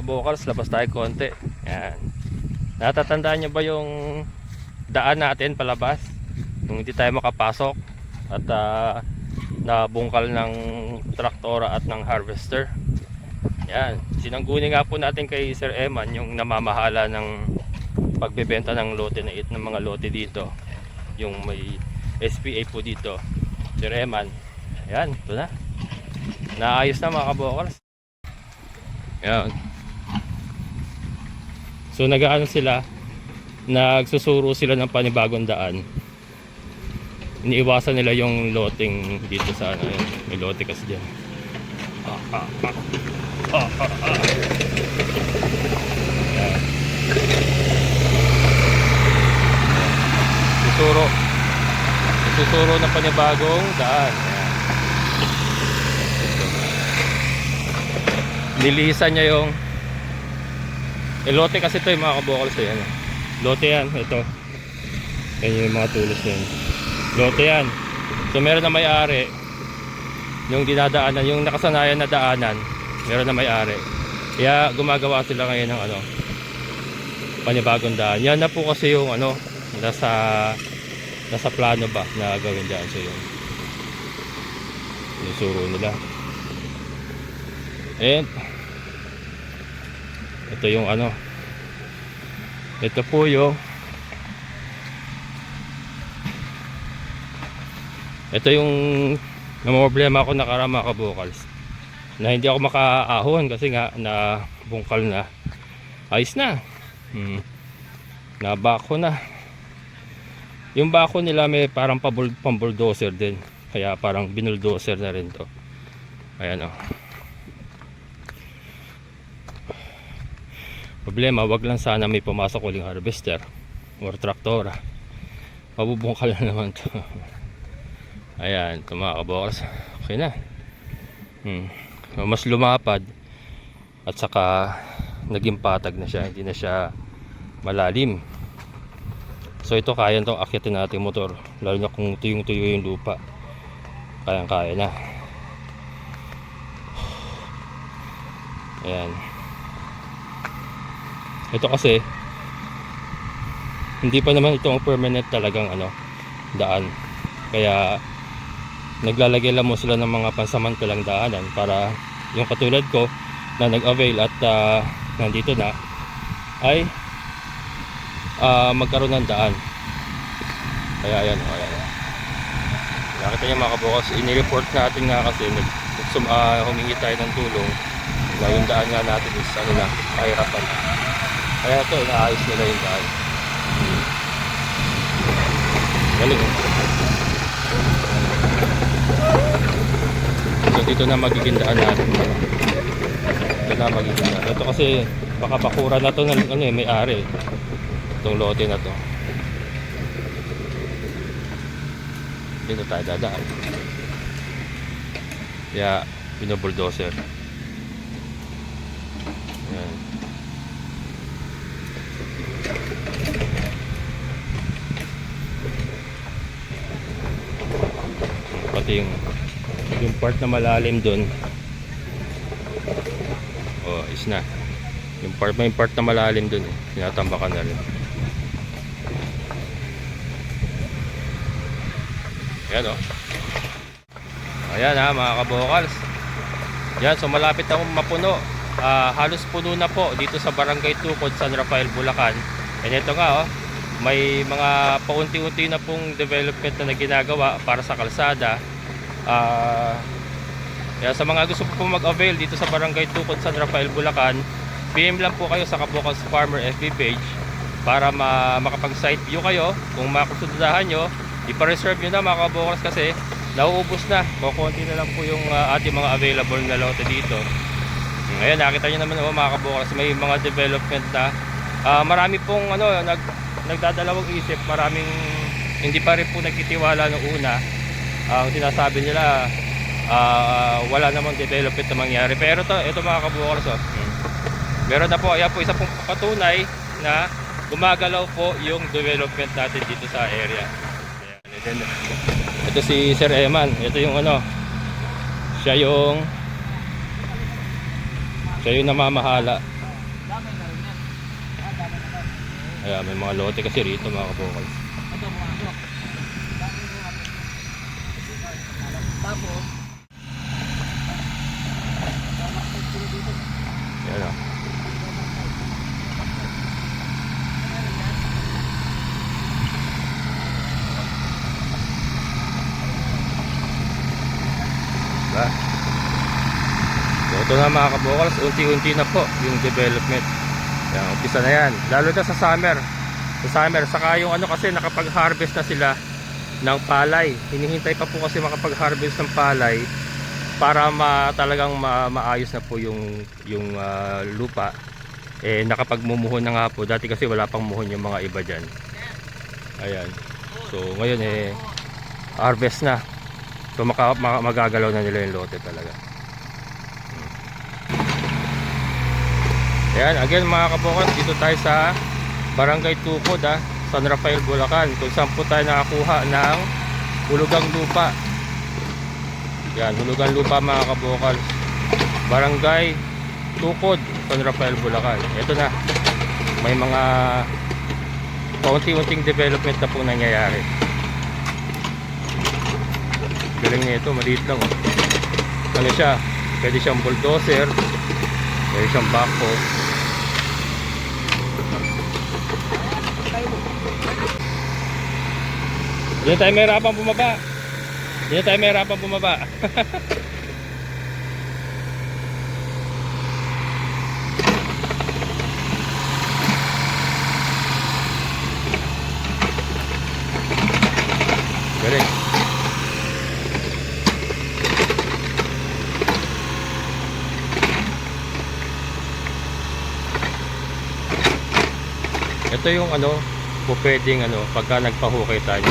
kabukals, labas tayo konti. Yan. Natatandaan nyo ba yung daan natin palabas? Yung hindi tayo makapasok at nabungkal ng traktora at ng harvester. Yan. Sinangguni nga po natin kay Sir Eman yung namamahala ng pagbebenta ng lote na ng mga lote dito. Yung may SPA po dito. Sir Eman. Yan. Ito na. Naayos na mga kabukals. Yan. So nag-aano sila, nagsusuro sila ng panibagong daan. Iniiwasan nila yung loting dito sa ano, yun. May lote kasi diyan. Yan. Susuro ng panibagong daan. Yan. Nilihisan niya yung lote kasi ito yung mga kabukals. Yan. Lote yan, ito. Yan yung mga tulos yan. Lote yan. So meron na may-ari. Yung dinadaanan, yung nakasanayan na daanan, meron na may-ari. Kaya gumagawa sila ngayon ng ano, panibagong daan. Yan na po kasi yung ano, nasa plano ba na gawin dyan. So yun, sinusuro nila. And ito yung ano, ito po yung problema ko nakaraan mga kabukals, na hindi ako makaahon kasi nga na bungkal na. Ayos na. Nabako na. Yung bako nila may parang pambuldoser din, kaya parang binuldoser na rin to. Ayan o. Problema, wag lang sana may pumasok uling harvester or traktora. Mabubungkal na naman to. Ayan, ito mga kabukals. Okay na. Mas lumapad at saka naging patag na siya, hindi na siya malalim. So ito, kaya itong akyatin natin motor, lalo na kung tuyong-tuyo yung lupa. Kayang-kaya na. Ayan. Ito kasi hindi pa naman ito ang permanent talagang ano, daan. Kaya naglalagay lang mo sila ng mga pansamantalang daanan para yung katulad ko na nag-avail at nandito na ay magkaroon ng daan. Kaya ayan, ayan. Nakita niyo mga kabukals, ini-report natin nga kasi humingi tayo ng tulong na yung daan nga natin is ano na, kahirapan. Kaya ito, inaayos nila yung daan. Galing. So dito na magiging daan natin. Ito na magiging daan. Ito kasi baka bakura na to ng ano, may-ari. Itong lote na to. Dito tayo dadaan. Kaya binubuldoser. Ayan. Pati yung part na malalim dun, oh, is na yung part na malalim dun, tinatambakan na rin. Ayan o. Ayan ha mga kabukals. Yan, so malapit na mapuno. Halos puno na po dito sa Barangay Tukod, San Rafael, Bulacan. And ito nga may mga paunti-unti na pong development na ginagawa para sa kalsada. Kaya sa mga gusto po mag-avail dito sa Barangay Tukod, San Rafael, Bulacan, PM lang po kayo sa Kabukals Farmer FB page para makapag-site view kayo. Kung makusundahan nyo, ipa-reserve nyo na mga kabukals kasi nauubos na. Kukunti na lang po yung ating mga available na lote dito. Ngayon nakita nyo naman mga kabukals, may mga development na marami pong nagdadalawang isip. Maraming hindi pa rin po nagtitiwala noong una. Ang sinasabi nila wala namang development na mangyari, pero ito mga kabukals, meron na po. Ayan po, isa pong patunay na gumagalaw po yung development natin dito sa area. Ayan. Ito si Sir Eman. Ito yung siya yung namamahala Ayan, may mga lote kasi rito mga kabokals. Tapos, Ayan o. Diba? So ito na mga kabokals, unti-unti na po yung development. Ayan, umpisa na yan. Lalo na sa summer. Sa summer, saka yung ano kasi nakapag-harvest na sila ng palay. Hinihintay pa po kasi makapag-harvest ng palay para talagang maayos na po yung lupa. Eh nakapagmumuhon na nga po. Dati kasi wala pang muhon yung mga iba dyan. Ayan. So ngayon harvest na. So magagalaw na nila yung lote talaga. Ayan, again mga kabokals, dito tayo sa Barangay Tukod, San Rafael, Bulacan, kung saan po tayo nakakuha ng hulugang lupa. Yan, hulugang lupa mga kabokals, Barangay Tukod, San Rafael, Bulacan. Ito na, may mga paunti-unting development na po nangyayari. Galing na ito, maliit lang oh. Ano siya, pwede siyang bulldozer, pwede siyang backhoe. Hindi tayo mahirapang bumaba. Hindi tayo mahirapang bumaba. Galing. Ito yung pwedeng pagka nagpahukay tayo.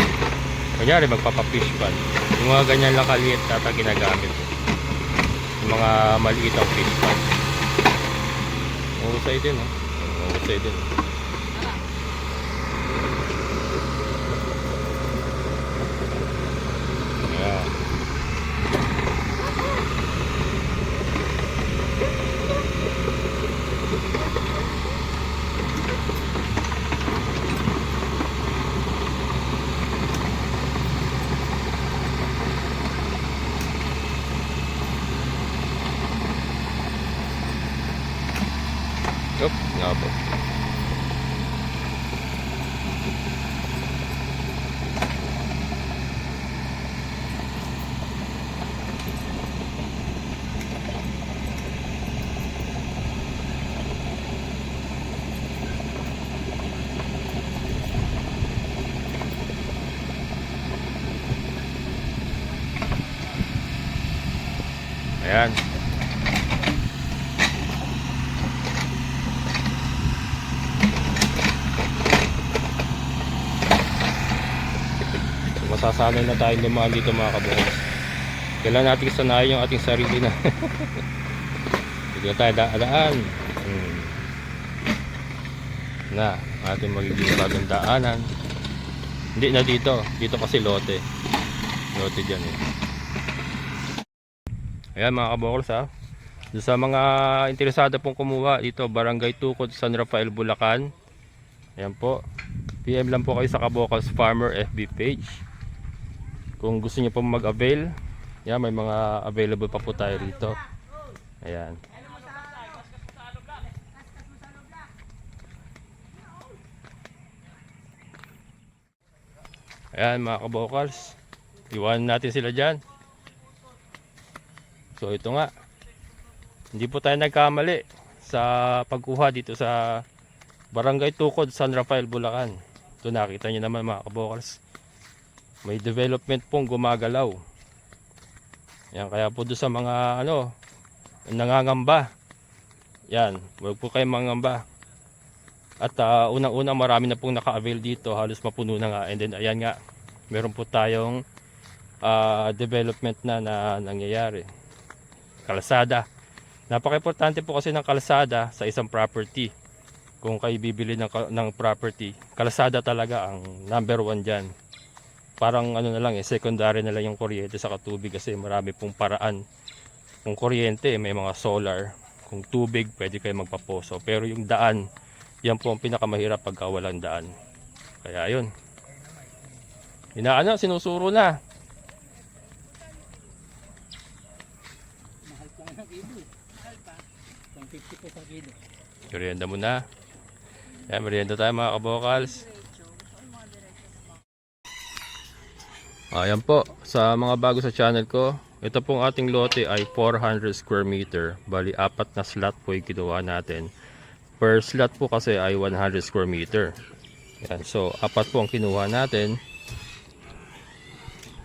Kunyari magpapafish pan. Yung mga ganyan lang kaliit tata ginagamit. Yung mga maliit ang fish pan. Mahusay din mahusay din. Yeah. Yup, nga po. Ayan. Masasanay na tayo lumaan dito mga kabukos. Kailangan natin sanayin yung ating sarili na dito tayo daan na ating magiging bagong daanan. Hindi na dito kasi lote dyan Ayan mga kabukos doon sa mga interesado pong kumuha dito, Barangay Tukod, San Rafael, Bulacan. Ayan po, PM lang po kayo sa Kabokals Farmer FB page kung gusto niyo po mag-avail. Yan, may mga available pa po tayo rito. Ayan. Ayan mga kabokals, iwanan natin sila dyan. So ito nga, hindi po tayo nagkamali sa pagkuha dito sa Barangay Tukod, San Rafael, Bulacan. Ito nakita nyo naman mga kabokals, may development pong gumagalaw. Yan, kaya po doon sa mga nangangamba, yan, huwag po kayong mangamba. At unang-una marami na pong naka-avail dito, halos mapuno na nga. And then ayan nga, meron po tayong development na nangyayari. Kalsada, napaka-importante po kasi ng kalsada sa isang property. Kung kayo bibili ng property, kalsada talaga ang number one dyan. Parang na lang secondary na lang yung kuryente sa tubig kasi marami pong paraan. Kung kuryente, may mga solar. Kung tubig, pwede kayo magpaposo. Pero yung daan, Yan po ang pinakamahirap pagka walang daan. Kaya ayun. Inaano, sinusuro na. Mahal pa nga kilo. Mahal pa. 150 pesos kilo. Merienda muna. Yan, merienda tayo mga kabokals. Ayan po, sa mga bago sa channel ko, ito pong ating lote ay 400 square meter. Bali, 4 na slot po yung kinuha natin. Per slot po kasi ay 100 square meter. Yan, so 4 po ang kinuha natin.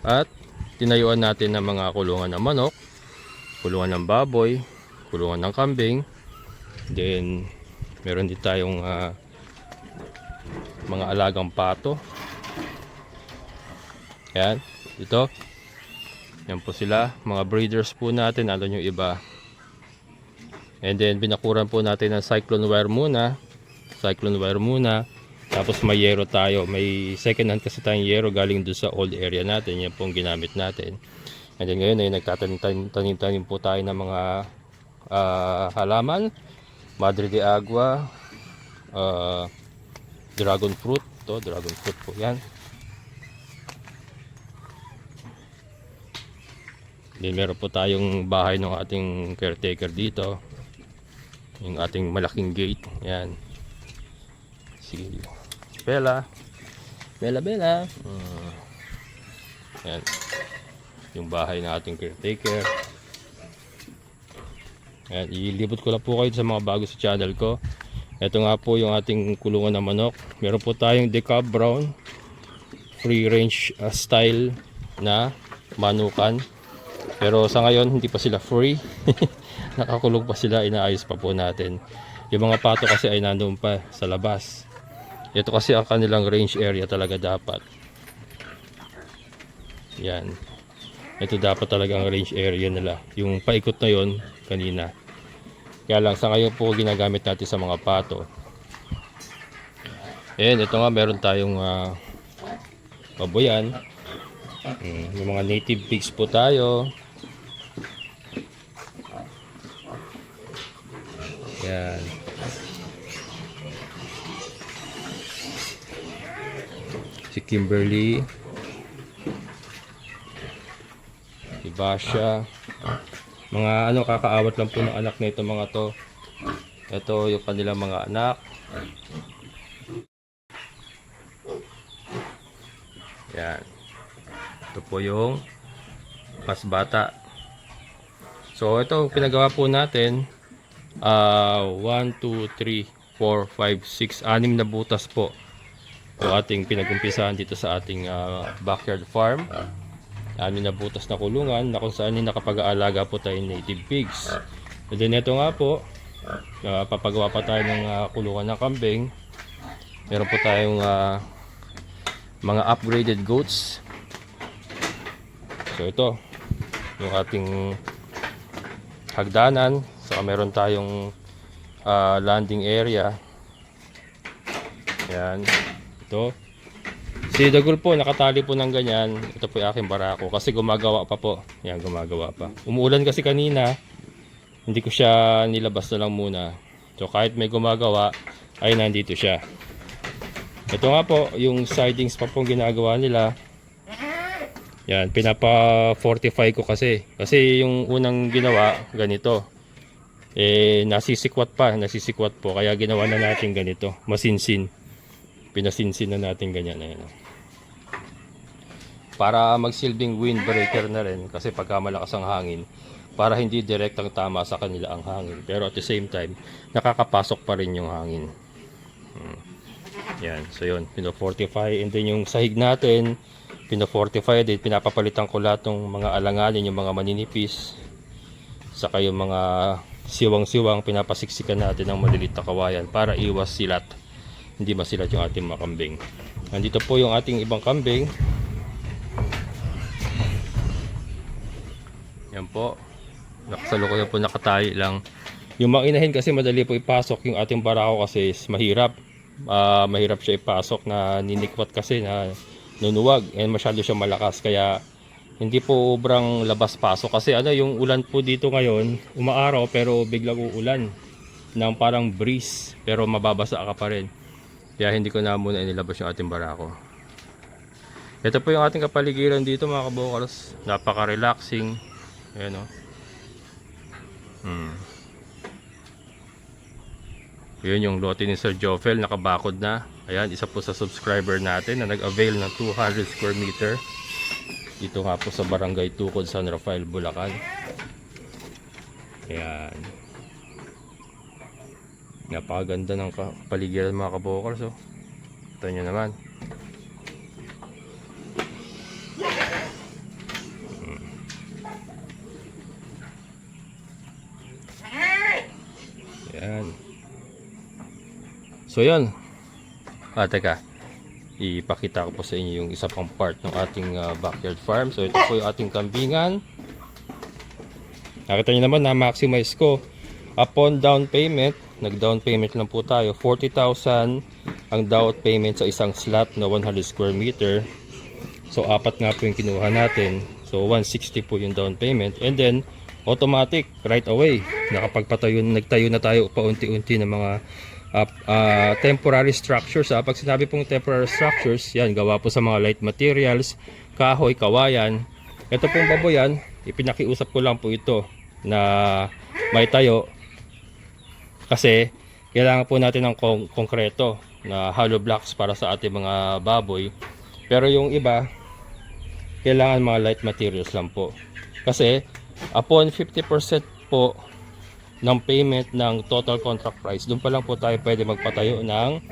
At tinayuan natin ng mga kulungan ng manok, kulungan ng baboy, kulungan ng kambing. Then, meron din tayong mga alagang pato. Yan, ito. Yan po sila, mga breeders po natin, andun yung iba. And then binakuran po natin ng cyclone wire muna. Cyclone wire muna. Tapos may yero tayo. May second hand kasi tayong yero galing doon sa old area natin. Yan po ang ginamit natin. And then ngayon ay nagtatanim po tayo ng mga halaman. Madre de agua, dragon fruit. Ito, dragon fruit po yan. Then meron po tayong bahay ng ating caretaker dito. Yung ating malaking gate. Yan. Si Bella. Bella. Yan. Yung bahay ng ating caretaker. Yan. Ilibot ko lang po kayo sa mga bago sa channel ko. Ito nga po yung ating kulungan ng manok. Meron po tayong decaf brown. Free range style na manukan. Pero sa ngayon hindi pa sila free. Nakakulong pa sila, inaayos pa po natin. Yung mga pato kasi ay nandoon pa sa labas. Ito kasi ang kanilang range area talaga dapat. Yan. Ito dapat talaga ang range area nila. Yung paikot na yon kanina. Kaya lang sa ngayon po ginagamit natin sa mga pato. Ayan, ito nga meron tayong baboyan. Yung mga native pigs po tayo. Yan. Si Kimberly. Si Basha. Mga kakaawat lang po ng anak na ito mga to. Ito yung kanilang mga anak. Yan. Ito po yung mas bata. So ito pinagawa po natin. 1, 2, 3, 4, 5, 6, 6 na butas po yung ating pinagumpisahan dito sa ating backyard farm. 6 na butas na kulungan na kung saan nakapag-aalaga po tayo native pigs. And then ito nga po, papagawa pa tayo ng kulungan ng kambing. Meron po tayong mga upgraded goats. So ito yung ating hagdanan. So meron tayong landing area. Yan. Ito. Si Dagul po nakatali po ng ganyan. Ito po yung aking barako kasi gumagawa pa po. Yan, gumagawa pa. Umuulan kasi kanina. Hindi ko siya nilabas na lang muna. So kahit may gumagawa ay nandito siya. Ito nga po yung sidings pa pong ginagawa nila. Yan, pinapa-fortify ko kasi. Kasi yung unang ginawa ganito. Nasisikwat po. Kaya ginawa na natin ganito. Masinsin. Pinasinsin na natin ganyan. Ayan. Para magsilbing windbreaker na rin. Kasi pagka malakas ang hangin. Para hindi direktang tama sa kanila ang hangin. Pero at the same time, nakakapasok pa rin yung hangin. Yan. So yun, pino-fortify. And then yung sahig natin, pino-fortify din. Pinapapalitan ko lahat ng mga alanganin, yung mga maninipis. Saka yung mga siwang-siwang, pinapasiksikan natin ng malilit na kawayan para iwas silat. Hindi masilat yung ating mga kambing. Nandito po yung ating ibang kambing. Yan po. Nakasalukuyan po, nakatayi lang. Yung mga inahin kasi madali po ipasok. Yung ating barako kasi mahirap. Mahirap siya ipasok na ninikwat kasi na nunuwag. And masyado siya malakas. Kaya hindi po obrang labas-pasok kasi yung ulan po dito ngayon, umaaraw pero biglang uulan. ng parang breeze pero mababasa ka pa rin. Kaya hindi ko na muna inilabas yung ating barako. Ito po yung ating kapaligiran dito mga kabokals. Napaka-relaxing. Ayan o. Yun yung lote ni Sir Jofel. Nakabakod na. Ayan, isa po sa subscriber natin na nag-avail ng 200 square meter. Dito nga po sa Barangay Tukod, San Rafael, Bulacan. Ayan. Napakaganda ng kapaligiran mga kabokals. Oh. Ito nyo naman. Ayan. So yun. Teka. Ipakita ko po sa inyo yung isa pang part ng ating backyard farm. So ito po yung ating kambingan. Nakita nyo naman na maximize ko. Upon down payment, nag-down payment lang po tayo. 40,000 ang down payment sa isang slot na 100 square meter. So apat nga po yung kinuha natin. So 160 po yung down payment. And then automatic right away nagtayo na tayo paunti-unti ng mga temporary structures. Pag sinabi pong temporary structures, yan gawa po sa mga light materials, kahoy, kawayan. Ito pong baboyan, ipinakiusap ko lang po ito na may tayo kasi kailangan po natin ng konkreto na hollow blocks para sa ating mga baboy. Pero yung iba kailangan mga light materials lang po. Kasi upon 50% po ng payment ng total contract price, doon pa lang po tayo pwede magpatayo ng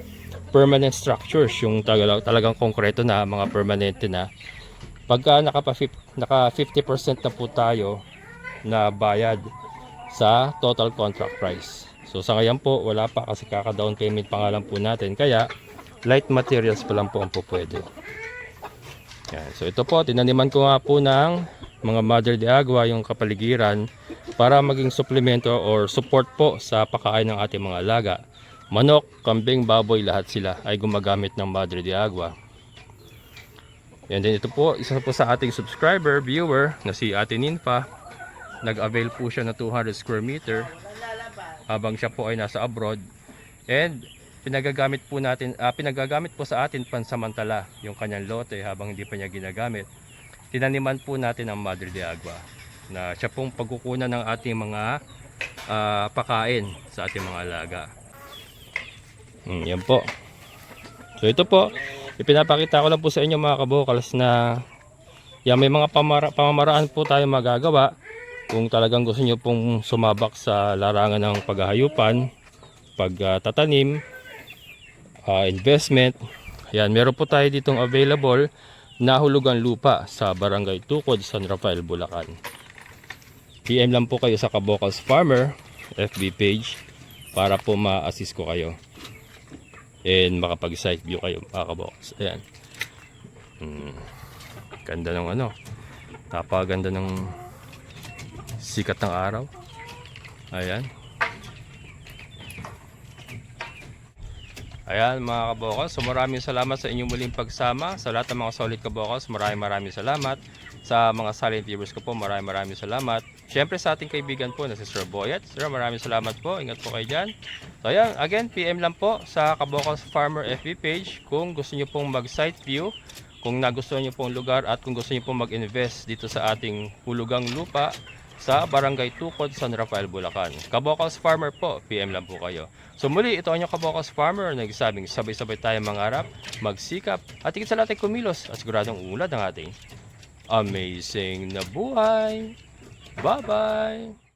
permanent structures, yung talagang konkreto na mga permanente na. Pagka naka 50% na po tayo na bayad sa total contract price. So sa ngayon po wala pa kasi kaka down payment pa nga lang po natin, kaya light materials pa lang po ang po pwede. Yan. So ito po, tinaniman ko nga po ng mga Mother de Agua yung kapaligiran para maging suplemento or support po sa pagkain ng ating mga alaga. Manok, kambing, baboy, lahat sila ay gumagamit ng Mother de Agua. And then ito po, isa po sa ating subscriber, viewer na si Ate Ninfa. Nag-avail po siya na 200 square meter habang siya po ay nasa abroad. And pinagagamit po sa atin pansamantala yung kanyang lote habang hindi pa niya ginagamit. Tinaniman po natin ang Mother de Agua na siya pong pagkukunan ng ating mga pakain sa ating mga alaga. Yan po. So ito po, ipinapakita ko lang po sa inyo mga kabokals na yan, may mga pamamaraan po tayo magagawa kung talagang gusto nyo pong sumabak sa larangan ng paghahayupan, pagtatanim, investment. Yan, meron po tayo ditong available na hulugan lupa sa Barangay Tukod, San Rafael, Bulacan. PM lang po kayo sa Kabokals Farmer FB page para po ma-assist ko kayo and makapag-site view kayo mga kabokals. Ayan. Ganda ng napakaganda ng sikat ng araw. Ayan. Ayan mga kabokals, so maraming salamat sa inyong muling pagsama. Sa lahat ng mga solid kabokals, maraming salamat. Sa mga silent viewers ko po, maraming salamat. Siyempre sa ating kaibigan po na si Sir Boyet. Sir, maraming salamat po. Ingat po kayo dyan. So ayan, again, PM lang po sa Kabokals Farmer FB page kung gusto nyo pong mag-site view, kung nagustuhan nyo pong lugar at kung gusto nyo pong mag-invest dito sa ating hulugang lupa sa Barangay Tukod, San Rafael, Bulacan. Kabokals Farmer po, PM lang po kayo. So muli, ito ang inyong Kabokals Farmer na nagsabing sabay-sabay tayo mangarap, magsikap, at higit sa lahat ay kumilos at siguradong ulad ang ating amazing na buhay. Bye-bye!